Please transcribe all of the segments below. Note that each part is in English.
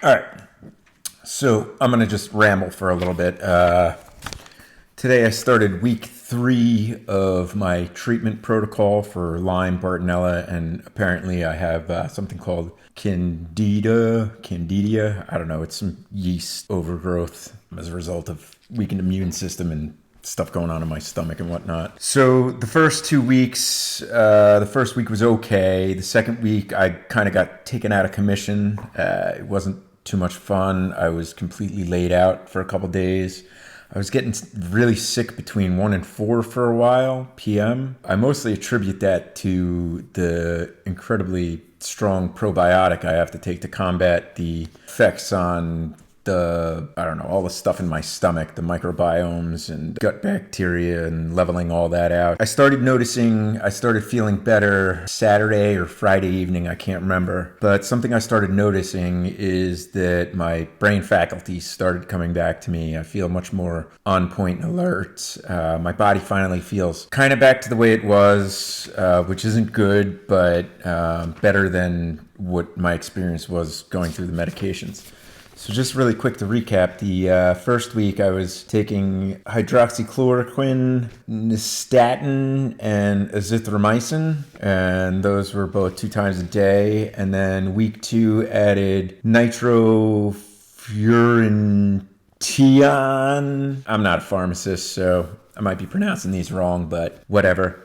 All right. So I'm going to just ramble for a little bit. Today I started week 3 of my treatment protocol for Lyme, Bartonella, and apparently I have something called Candida. I don't know. It's some yeast overgrowth as a result of weakened immune system and stuff going on in my stomach and whatnot. So the first 2 weeks, the first week was okay. The second week, I kind of got taken out of commission. It wasn't too much fun. I was completely laid out for a couple days. I was getting really sick between 1 and 4 for a while, p.m. I mostly attribute that to the incredibly strong probiotic I have to take to combat the effects on all the stuff in my stomach, the microbiomes and gut bacteria and leveling all that out. I started feeling better Saturday or Friday evening, I can't remember. But something I started noticing is that my brain faculties started coming back to me. I feel much more on point and alert. My body finally feels kind of back to the way it was, which isn't good, but better than what my experience was going through the medications. So just really quick to recap, the first week I was taking hydroxychloroquine, nystatin, and azithromycin, and those were both 2 times a day. And then week 2 added nitrofurantoin. I'm not a pharmacist, so I might be pronouncing these wrong, but whatever.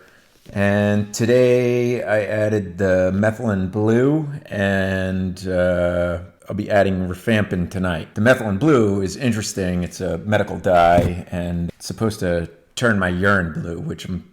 And today I added the methylene blue and I'll be adding rifampin tonight. The methylene blue is interesting. It's a medical dye and it's supposed to turn my urine blue, which I'm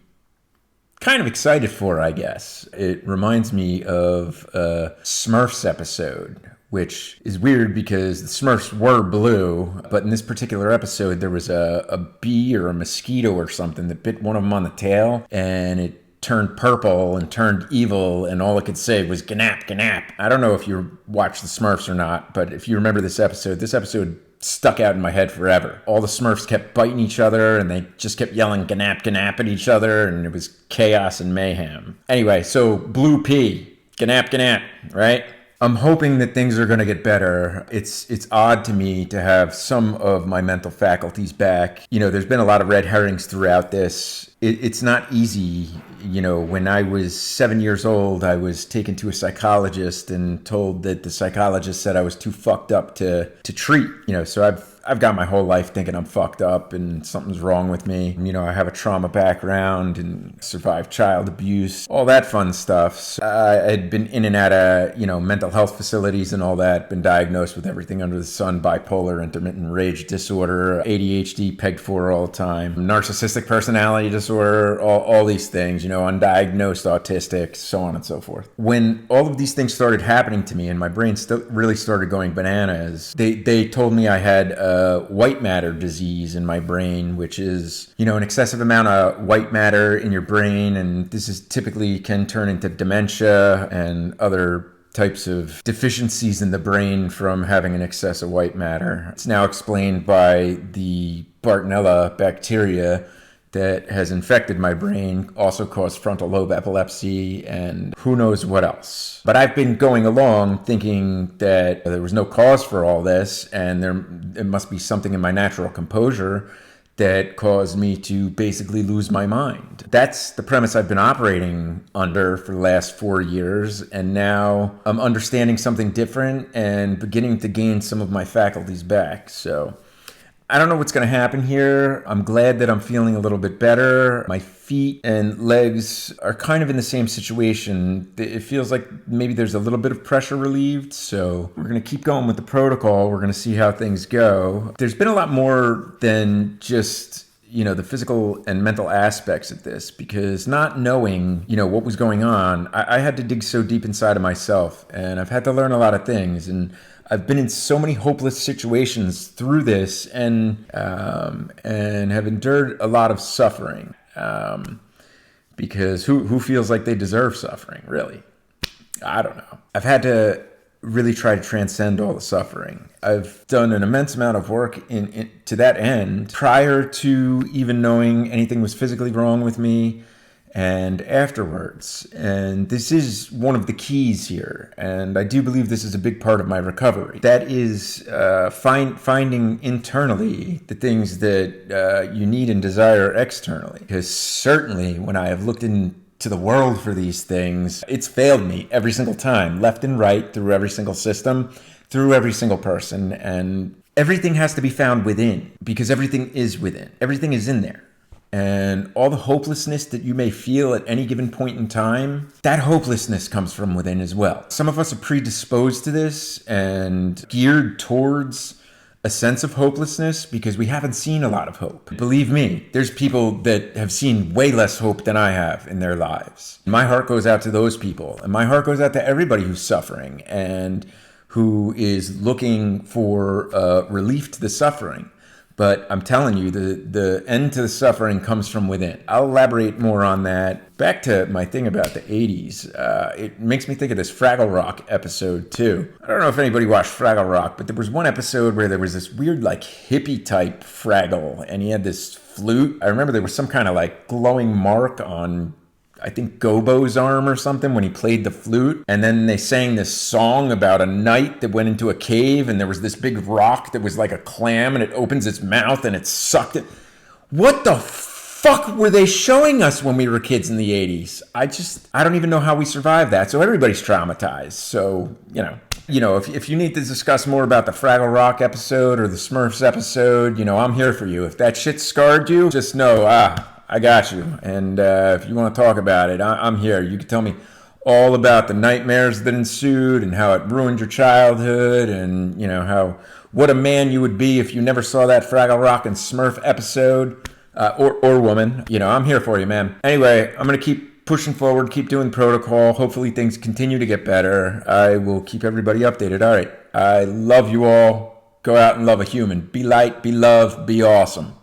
kind of excited for, I guess. It reminds me of a Smurfs episode, which is weird because the Smurfs were blue, but in this particular episode, there was a bee or a mosquito or something that bit one of them on the tail, and it turned purple and turned evil, and all it could say was "Gnap, gnap." I don't know if you watched the Smurfs or not, but if you remember this episode stuck out in my head forever. All the Smurfs kept biting each other, and they just kept yelling "Gnap, gnap" at each other, and it was chaos and mayhem. Anyway, so blue pea, "Gnap, gnap," right? I'm hoping that things are going to get better. It's odd to me to have some of my mental faculties back. You know, there's been a lot of red herrings throughout this. It's not easy. You know, when I was 7 years old, I was taken to a psychologist and told that the psychologist said I was too fucked up to treat. You know, so I've got my whole life thinking I'm fucked up and something's wrong with me. You know, I have a trauma background and survived child abuse, all that fun stuff. So I had been in and out of, mental health facilities and all that, been diagnosed with everything under the sun, bipolar, intermittent rage disorder, ADHD, pegged for all the time, narcissistic personality disorder, all these things, undiagnosed autistic, so on and so forth. When all of these things started happening to me and my brain really started going bananas, they told me I had white matter disease in my brain, which is, an excessive amount of white matter in your brain. And this is typically can turn into dementia and other types of deficiencies in the brain from having an excess of white matter. It's now explained by the Bartonella bacteria that has infected my brain, also caused frontal lobe epilepsy, and who knows what else. But I've been going along thinking that there was no cause for all this, and there must be something in my natural composure that caused me to basically lose my mind. That's the premise I've been operating under for the last 4 years, and now I'm understanding something different and beginning to gain some of my faculties back. So I don't know what's going to happen here. I'm glad that I'm feeling a little bit better. My feet and legs are kind of in the same situation. It feels like maybe there's a little bit of pressure relieved. So we're going to keep going with the protocol. We're going to see how things go. There's been a lot more than just the physical and mental aspects of this, because not knowing, what was going on, I had to dig so deep inside of myself, and I've had to learn a lot of things. And I've been in so many hopeless situations through this, and have endured a lot of suffering. Because who feels like they deserve suffering, really? I don't know. I've had to really try to transcend all the suffering. I've done an immense amount of work to that end prior to even knowing anything was physically wrong with me. and afterwards. And this is one of the keys here. And I do believe this is a big part of my recovery. That is finding internally the things that you need and desire externally. Because certainly when I have looked into the world for these things, it's failed me every single time, left and right, through every single system, through every single person. And everything has to be found within, because everything is within. Everything is in there. And all the hopelessness that you may feel at any given point in time, that hopelessness comes from within as well. Some of us are predisposed to this and geared towards a sense of hopelessness because we haven't seen a lot of hope. Believe me, there's people that have seen way less hope than I have in their lives. My heart goes out to those people, and my heart goes out to everybody who's suffering and who is looking for relief to the suffering. But I'm telling you, the end to the suffering comes from within. I'll elaborate more on that. Back to my thing about the 80s. It makes me think of this Fraggle Rock episode, too. I don't know if anybody watched Fraggle Rock, but there was one episode where there was this weird, like, hippie-type Fraggle, and he had this flute. I remember there was some kind of, like, glowing mark on, I think, Gobo's arm or something when he played the flute. And then they sang this song about a knight that went into a cave and there was this big rock that was like a clam and it opens its mouth and it sucked it. What the fuck were they showing us when we were kids in the 80s? I don't even know how we survived that. So everybody's traumatized. So, if you need to discuss more about the Fraggle Rock episode or the Smurfs episode, I'm here for you. If that shit scarred you, just know, I got you. And if you want to talk about it, I'm here. You can tell me all about the nightmares that ensued and how it ruined your childhood and, what a man you would be if you never saw that Fraggle Rock and Smurf episode or woman. I'm here for you, man. Anyway, I'm going to keep pushing forward, keep doing protocol. Hopefully things continue to get better. I will keep everybody updated. All right. I love you all. Go out and love a human. Be light, be love, be awesome.